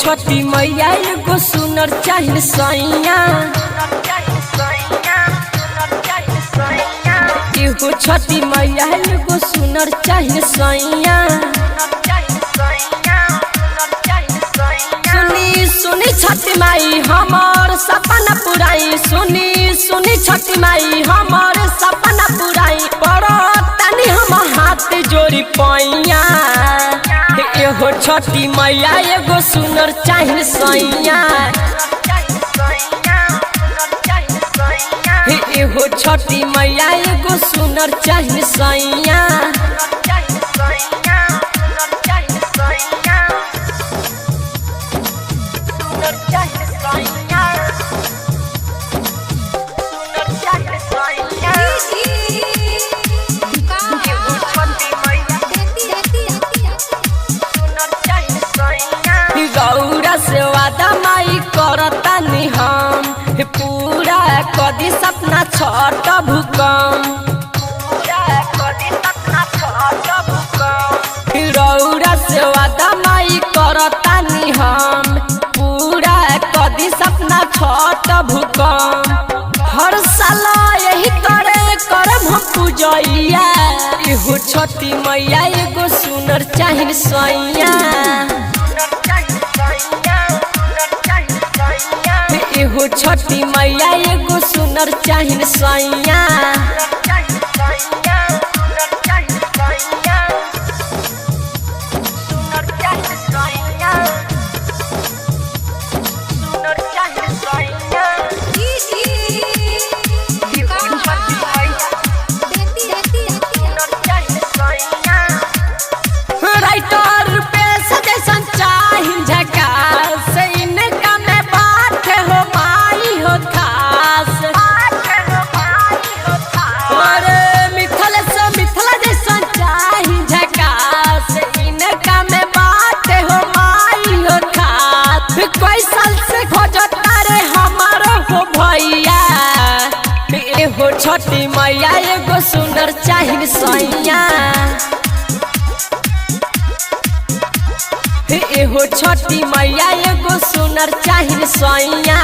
छठी मैया एगो सुनर चाहिए सैया। एगो छठी मैया एगो सुनर चाहिए सैया। सुनी सुनी छठी माई हमार सपना पुराई। सुनी सुनी छठी माई हमार सपना पुराई। पड़ो तनी हम हाथ जोड़ी पैया। एगो छठी मैया एगो सुनर चाहिए सैया। एगो छठी मैया एगो सुनर चाहिए सैया। गौरा से वादा माई करतानी हम। पूरा कदी सपना छठ भूकंप। गौरा से वादा माई करतानी हम। पूरा कदी सपना छठ भूकंप। हर साल यही करम हम पूजैया। एगो छठी मैया एगो सुनर चाहिए सैया। एगो छठी मैया एगो सुनर चाहिए सैया। राइटर पे सजेशन चाहिए झकास। इनका में बात हो माई हो खास। और मिथल जैसन चाहिए झकास। इनका में बात हो माई हो खास। कोई साल से खोजता रे हमारो हो भैया। एगो छठी मैया एगो सुंदर चाहिए सैया। एगो छठी मैया एगो सुनर चाहिए सैया।